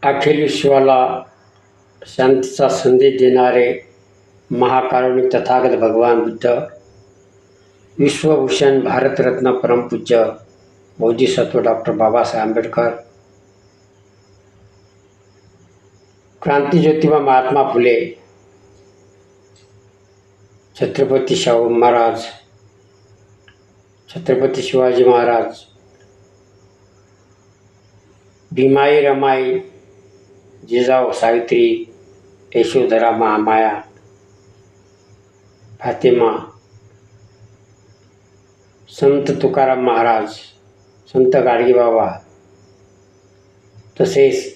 अखिल विश्वाला शांतीचा संदेश देणारे महाकारुणिक तथागत भगवान बुद्ध, विश्वभूषण भारतरत्न परमपूज्य बोधिसत्व डॉक्टर बाबासाहेब आंबेडकर, क्रांती ज्योतिबा महात्मा फुले, छत्रपती शाहू महाराज, छत्रपती शिवाजी महाराज, भीमाई रमाई, जिजाऊ सावित्री, यशोधरा महामाया, फातिमा, संत तुकाराम महाराज, संत गाडगेबाबा, तसेच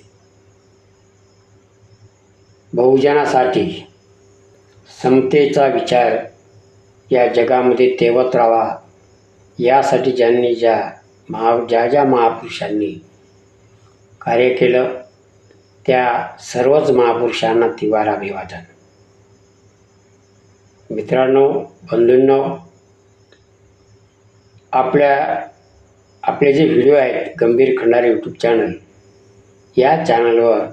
बहुजनासाठी समतेचा विचार या जगामध्ये तेवत राहावा यासाठी ज्यांनी ज्या महापुरुषांनी कार्य केलं त्या सर्वच महापुरुषांना तिवार अभिवादन. मित्रांनो, बंधूंनो, आपले जे व्हिडिओ आहेत गंभीर खंडारे यूट्यूब चॅनल, या चॅनलवर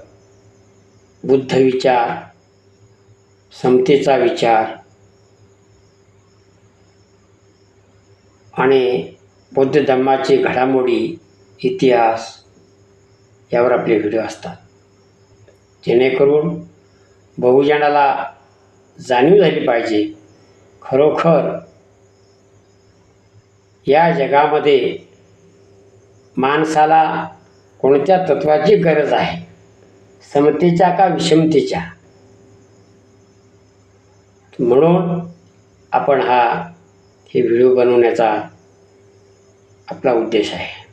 बुद्ध विचार, समतेचा विचार आणि बौद्ध धर्माची घडामोडी, इतिहास यावर आपले व्हिडिओ असतात, जेणेकरून बहुजनाला जाणीव झाली पाहिजे खरोखर या जगामध्ये माणसाला कोणत्या तत्वाची गरज आहे, समतेच्या का विषमतेच्या. म्हणून आपण हे व्हिडिओ बनवण्याचा आपला उद्देश आहे.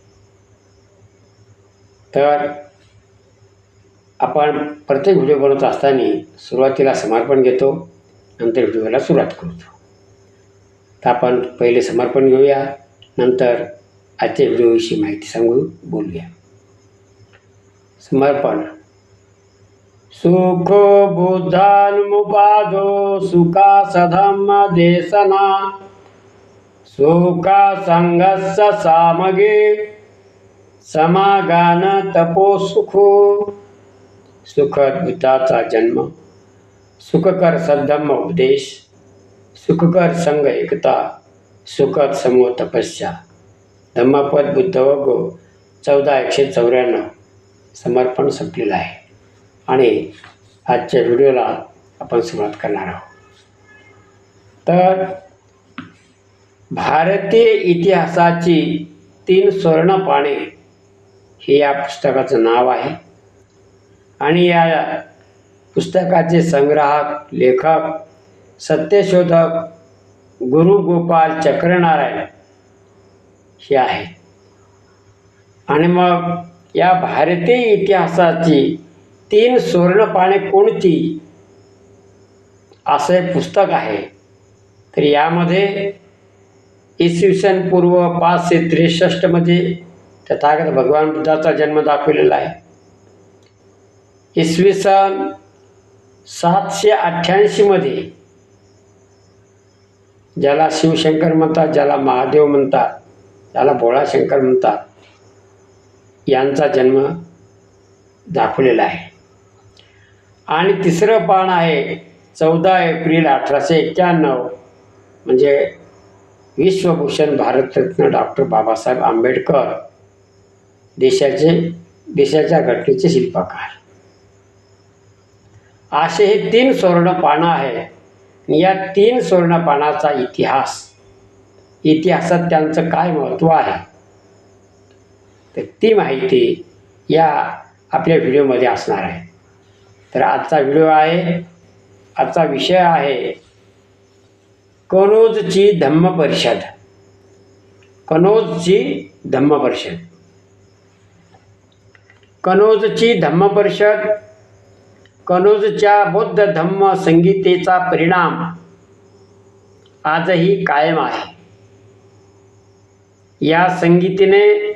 तर आपण प्रत्येक व्हिडिओ बनवत असताना सुरुवातीला समर्पण घेतो, नंतर व्हिडिओला सुरुवात करतो. तर आपण पहिले समर्पण घेऊया, नंतर आजच्या व्हिडिओविषयी माहिती बोलूया. समर्पण. सुख बुद्धानुमुपादो सुखा सधम्म देशना सुखा संघस्स सामगे समागान तपो सुखो. सुखद बुद्धाचा जन्म, सुखकर सद्धम्म उपदेश, सुखकर संघ एकता, सुखद समूह तपस्या. धम्मपद बुद्ध वगो 14:194. समर्पण संपलेलं आहे आणि आजच्या व्हिडिओला आपण सुरुवात करणार आहोत. तर भारतीय इतिहासाची 3 स्वर्ण पाने हे या पुस्तकाचं नाव आहे आणि या पुस्तकाचे संग्राहक, लेखक, सत्यशोधक गुरु गोपाल चक्रनारायण हे आहेत. आणि मग या भारतीय इतिहासाची 3 स्वर्ण पाने कोणती असे पुस्तक आहे. तर यामध्ये इसवी सन पूर्व 563 मध्ये तथागत भगवान बुद्धाचा जन्म दाखवलेला आहे. इसवी सन 788 मध्ये ज्याला शिवशंकर म्हणतात, ज्याला महादेव म्हणतात, ज्याला भोळाशंकर म्हणतात, यांचा जन्म दाखवलेला आहे. आणि तिसरं पान आहे 14 एप्रिल 1891, म्हणजे विश्वभूषण भारतरत्न डॉक्टर बाबासाहेब आंबेडकर, देशाच्या घटनेचे शिल्पकार. असे हे 3 स्वर्ण पानं आहेत. या 3 स्वर्ण पानाचा इतिहासात त्यांचं काय महत्त्व आहे तर ती माहिती या आपल्या व्हिडिओमध्ये असणार आहे. तर आजचा विषय आहे कनौजची धम्म परिषद. कनौजची धम्म परिषद. कनौजच्या बौद्ध धम्म संहितेचा परिणाम आजही कायम आहे. या संहितेने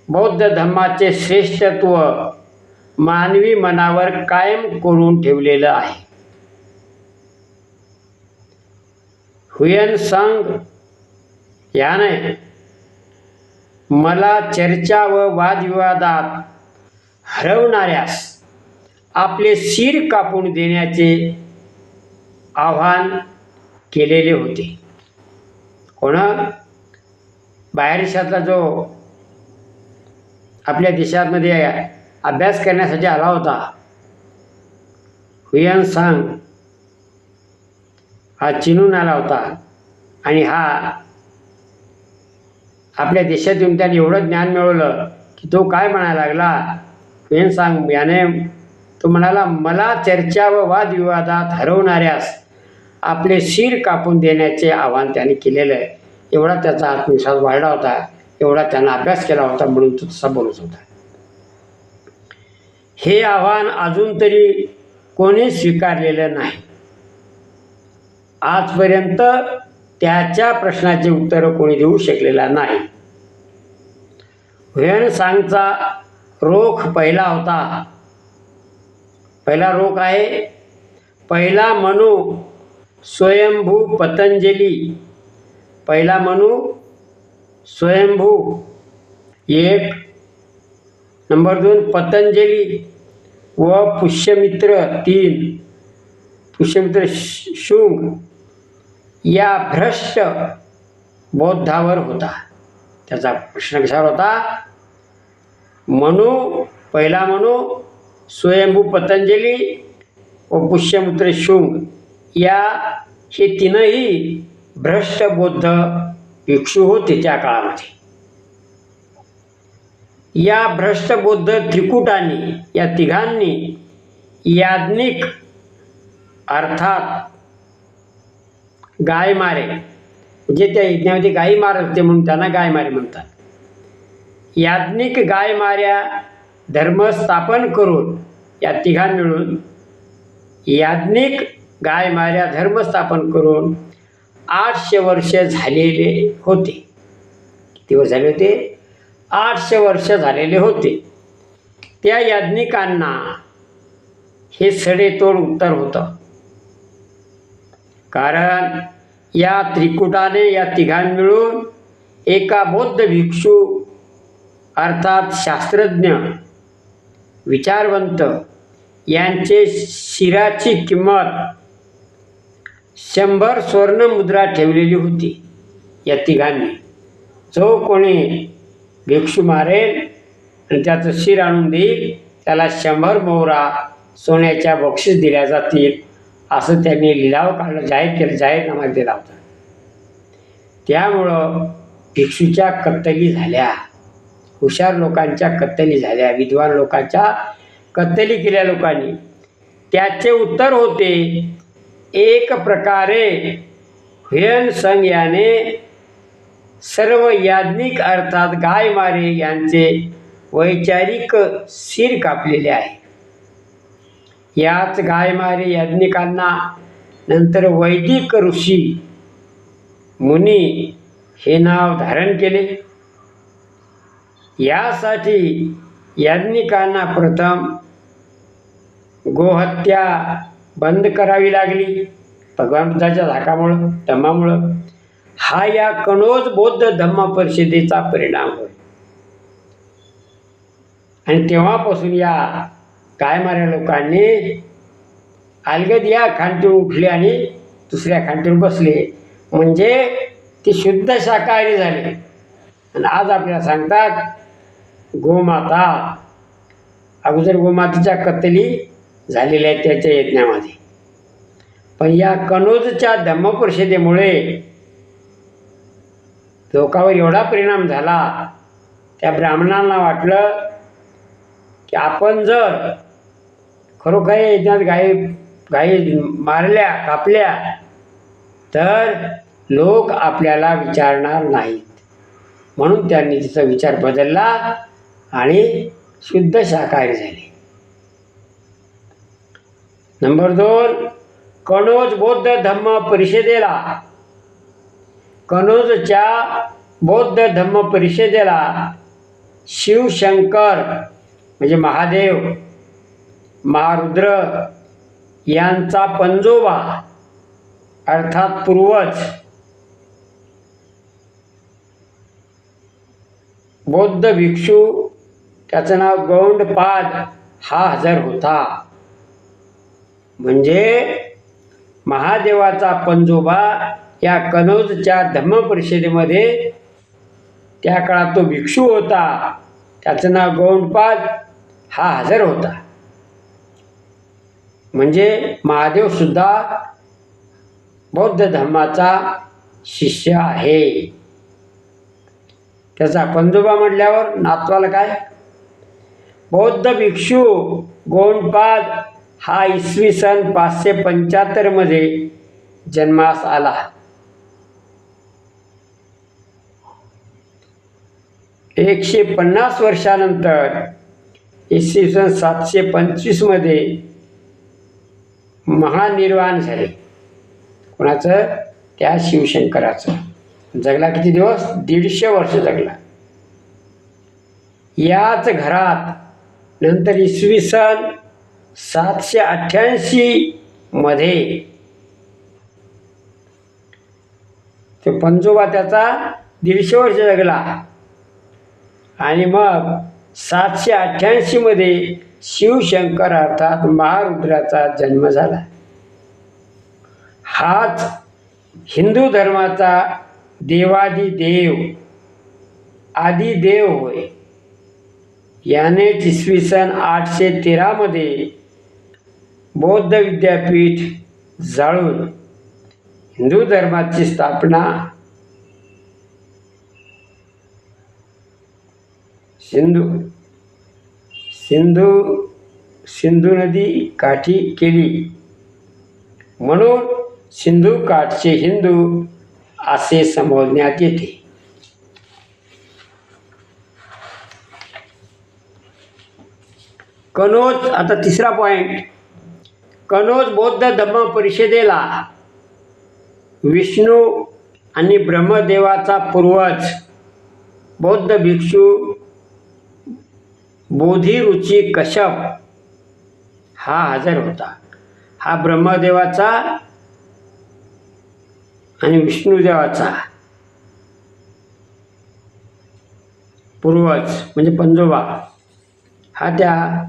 बौद्ध धर्माचे श्रेष्ठत्व मानवी मनावर कायम करून ठेवलेलं आहे. हुयन सांग याने मला चर्चा व वादविवादात हरवणाऱ्यास आपले शिर कापून देण्याचे आव्हान केलेले होते. कोणा बाहेर देशातला जो आपल्या देशामध्ये अभ्यास करण्यासाठी आला होता, हुयन सांग हा चीनहून आला होता आणि हा आपल्या देशात येऊन त्याने एवढं ज्ञान मिळवलं की तो काय म्हणायला लागला, हुयन सांग याने तो म्हणाला, मला चर्चा व वादविवादात हरवणाऱ्यास आपले शिर कापून देण्याचे आव्हान त्याने केलेलं आहे. एवढा त्याचा आत्मविश्वास वाढला होता, एवढा त्यानं अभ्यास केला होता, म्हणून तो तसा बोलत होता. हे आव्हान अजून तरी कोणी स्वीकारलेलं नाही. आजपर्यंत त्याच्या प्रश्नाचे उत्तर कोणी देऊ शकलेला नाही. हुयन सांगचा रोख पहिला होता. पहिला रोख आहे, पहिला मनू स्वयंभू पतंजली. पहिला मनू स्वयंभू 1, नंबर 2 पतंजली व पुष्यमित्र 3, पुष्यमित्र शुंग या भ्रष्ट बौद्धावर होता. त्याचा प्रश्न कशावर होता? मनू, पहिला मनू स्वयंभू पतंजली व पुष्यमित्र शुंग या हे तीनही भ्रष्ट बौद्ध भिक्षू होते त्या काळामध्ये. या भ्रष्ट बौद्ध त्रिकुटांनी, या तिघांनी याज्ञिक अर्थात गाय मारे, म्हणजे त्या यज्ञामध्ये गायी मारत होते म्हणून त्यांना गाय मारे म्हणतात. याज्ञिक गाय माऱ्या धर्म स्थापन करून, या तिघां मिळून याज्ञिक गाय माऱ्या धर्म स्थापन करून 800 वर्ष झालेले होते. किती वर्ष झाले होते? 800 वर्ष झालेले होते. त्या याज्ञिकांना हे सडेतोड उत्तर होतं. कारण या त्रिकुटाने, या तिघां मिळून एका बौद्ध भिक्षू अर्थात शास्त्रज्ञ, विचारवंत यांचे शिराची किंमत 100 स्वर्ण मुद्रा ठेवलेली होती. या तिघांनी जो कोणी भिक्षू मारेल आणि त्याचं शिर आणून देईल त्याला 100 मोहरा सोन्याच्या बक्षीस दिल्या जातील, असं त्यांनी लिलाव काढला, जाहीरनामा दिला होता. त्यामुळं भिक्षूच्या कत्तली झाल्या, हुशार लोकांच्या कत्तली झाल्या, विद्वान लोकांच्या कत्तली केल्या लोकांनी. त्याचे उत्तर होते, एक प्रकारे हुयन संग याने सर्व याज्ञिक अर्थात गाय मारे यांचे वैचारिक शिर कापलेले आहे. याच गाय मारे याज्ञिकांना नंतर वैदिक ऋषी मुनी हे नाव धारण केले. यासाठी याज्ञिकांना प्रथम गोहत्या बंद करावी लागली भगवान बुद्धाच्या धाकामुळं, धम्मामुळं. हा या कनोज बौद्ध धम्म परिषदेचा परिणाम होय. आणि तेव्हापासून या गायमाऱ्या लोकांनी अलगद या खांटीवर उठले आणि दुसऱ्या खांटीवर बसले, म्हणजे ते शुद्ध शाकाहारी झाले. आणि आज आपल्याला सांगतात गोमाता, अगोदर गोमातेच्या कत्तली झालेल्या आहेत त्याच्या यज्ञामध्ये. पण या कनोजच्या धम्मपरिषदेमुळे लोकांवर एवढा परिणाम झाला, त्या ब्राह्मणांना वाटलं की आपण जर खरोखर यज्ञात गायी मारल्या, कापल्या तर लोक आपल्याला विचारणार नाहीत. म्हणून त्यांनी तिचा विचार बदलला आणि शुद्ध शाकाहारी झाले. नंबर 2, कनोज बौद्ध धम्म परिषदेला, कनोजच्या बौद्ध धम्म परिषदेला शिवशंकर म्हणजे महादेव, महारुद्र यांचा पंजोबा अर्थात पूर्वज बौद्ध भिक्षू, त्याचं नाव गौंडपाद हा हजर होता. म्हणजे महादेवाचा पंजोबा या कनौजच्या धम्मपरिषदेमध्ये त्या काळात तो भिक्षू होता, त्याचं नाव गौंडपाद, हा हजर होता. म्हणजे महादेव सुद्धा बौद्ध धर्माचा शिष्य आहे. त्याचा पंजोबा म्हटल्यावर नातवाला काय? बौद्ध भिक्षू गौंडपाद हा इसवी सन 575 मध्ये जन्मास आला. एकशे 50 वर्षानंतर इसवी सन 725 मध्ये महानिर्वाण झाले. कोणाचं? त्या शिवशंकराचं. जगला किती दिवस? 150 वर्ष जगला. याच घरात नंतर इसवी सन 788 मध्ये ते पंजोबा त्याचा 150 वर्ष जगला आणि मग 788 मध्ये शिवशंकर अर्थात महारुद्राचा जन्म झाला. हाच हिंदू धर्माचा देवादिदेव आदिदेव होय. याने इसवी सन 813 मध्ये बौद्ध विद्यापीठ जाळून हिंदू धर्माची स्थापना सिंधू नदी काठी केली. म्हणून सिंधू काठचे हिंदू असे संबोधण्यात येते. कनौज, आता तिसरा पॉइंट. कनौज बौद्ध धम्म परिषदेला विष्णू आणि ब्रह्मदेवाचा पूर्वज बौद्ध भिक्षू बोधिरुची कश्यप हा हजर होता. हा ब्रह्मदेवाचा आणि विष्णुदेवाचा पूर्वज म्हणजे पंजोबा हा त्या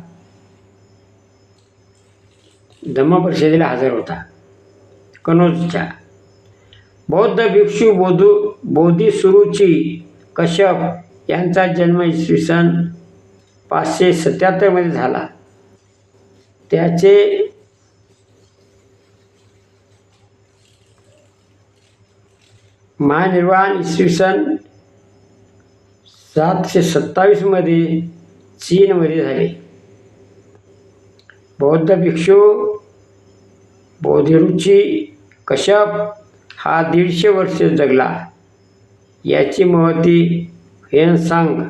धम्मपरिषदेला हजर होता कनौजच्या. बौद्ध भिक्षू बोधिसुरूची कश्यप यांचा जन्म इसवी सन 577 मध्ये झाला. त्याचे महानिर्वाण इसवी सन 727 मध्ये चीनमध्ये झाले. बौद्ध भिक्षू बोधिरुची कश्यप हा 150 वर्ष जगला. याची महती ह्वेनसांग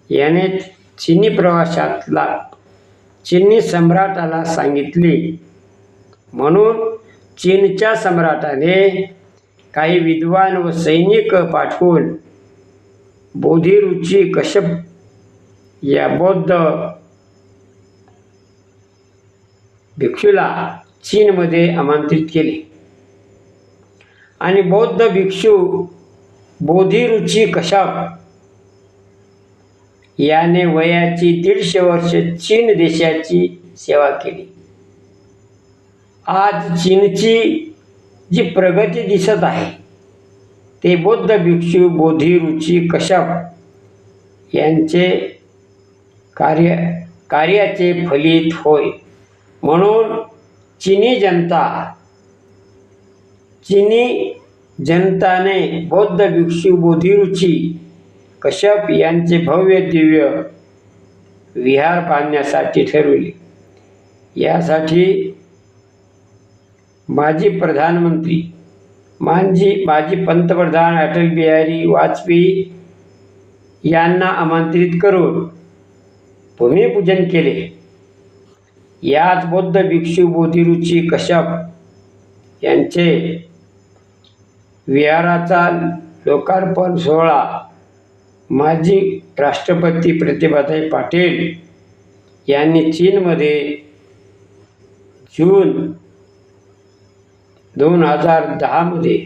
याने चीनी प्रवासातला चीनी सम्राटाला सांगितली. म्हणून चीनच्या सम्राटाने काही विद्वान व सैनिक पाठवून बोधिरुची कश्यप या बौद्ध भिक्षूला चीनमध्ये आमंत्रित केले आणि बौद्ध भिक्षू बोधिरुची कश्यप याने वयाची 150 वर्ष चीन देशाची सेवा केली. आज चीनची जी प्रगती दिसत आहे ते बौद्ध भिक्षू बोधिरुची कश्यप यांचे कार्याचे फलित होय. म्हणून चीनी जनताने बौद्ध भिक्षू बोधिरुची कश्यप यांचे भव्य दिव्य विहार बांधण्यासाठी ठरविले. यासाठी माजी पंतप्रधान अटल बिहारी वाजपेयी यांना आमंत्रित करून भूमिपूजन केले. याच बौद्ध भिक्षू बोधिरुची कश्यप यांचे विहाराचा लोकार्पण सोहळा माजी राष्ट्रपती प्रतिभाताई पाटील यांनी चीनमध्ये जून 2010 मध्ये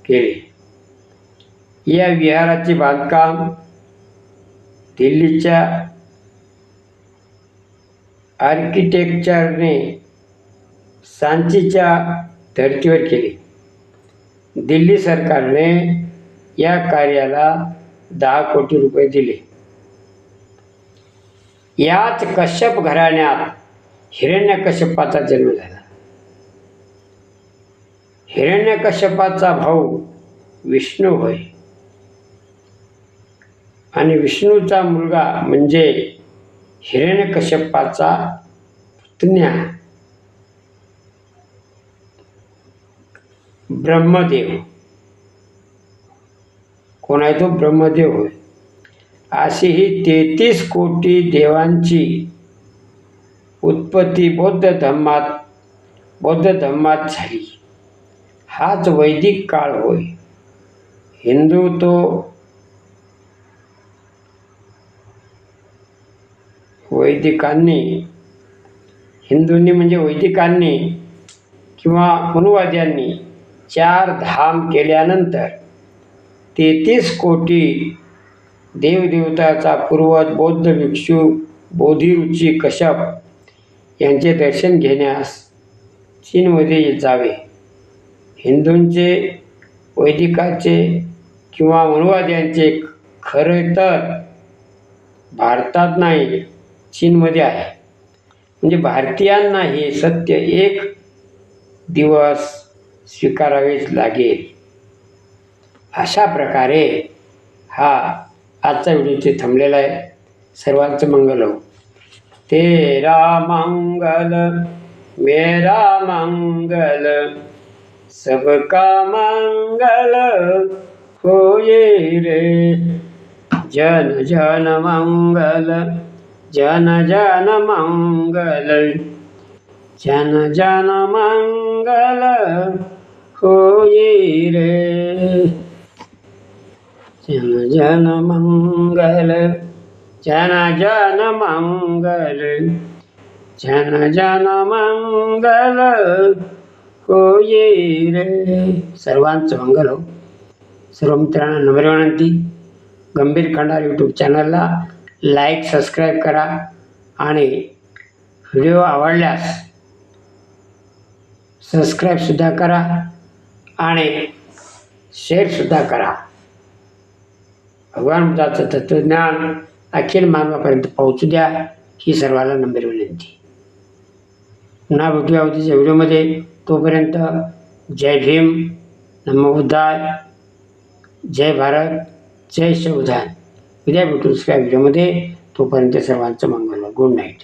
केले. या विहाराचे बांधकाम दिल्लीच्या आर्किटेक्चरने सांचीच्या धर्तीवर केले. दिल्ली सरकारने या कार्याला 10 कोटी रुपये दिले. याच कश्यप घराण्यात हिरण्यकश्यपाचा जन्म झाला. हिरण्यकश्यपाचा भाऊ विष्णू होय आणि विष्णूचा मुलगा म्हणजे हिरण्यकश्यपाचा पुतण्या ब्रह्मदेव. कोण आहे तो? ब्रह्मदेव होय. अशी ही 33 कोटी देवांची उत्पत्ती बौद्ध धर्मात झाली. हाच वैदिक काळ होय. हिंदूंनी म्हणजे वैदिकांनी किंवा मनुवाद्यांनी 4 धाम केल्यानंतर 33 कोटी देवदेवताचा पूर्वज बौद्ध भिक्षू बोधिऋषी कश्यप यांचे दर्शन घेण्यास चीनमध्ये जावे. हिंदूंचे, वैदिकाचे किंवा मनुवाद्यांचे खरे तर भारतात नाही, चीनमध्ये आहे. म्हणजे भारतीयांना हे सत्य एक दिवस स्वीकारावेच लागेल. अशा प्रकारे हा आजचा व्हिडिओ थांबलेला आहे. सर्वांचं मंगल हो. तेरा मंगल मेरा मंगल सबका मंगल होए रे. जन जन मंगल जन जन मंगल जन जन मंगल होए रे. जन जन मंगल जन जन मंगल जन जन मंगल होए रे. सर्वांचं मंगल हो. सर्व मित्रांना नम्र विनंती, गंभीर खंडार यूट्यूब चॅनलला लाईक सबस्क्राईब करा आणि व्हिडिओ आवडल्यास सबस्क्राईबसुद्धा करा आणि शेअरसुद्धा करा. भगवान बुद्धाचं तत्त्वज्ञान अखिल मानवापर्यंत पोहोचू द्या ही सर्वांना नम्र विनंती. पुन्हा भेटूया उद्याच्या व्हिडिओमध्ये. तोपर्यंत जय भीम, नमो बुद्धाय, जय भारत, जय संविधान. उद्या भेटू दुसऱ्या व्हिडिओमध्ये. तोपर्यंत सर्वांचं मंगल. Good night.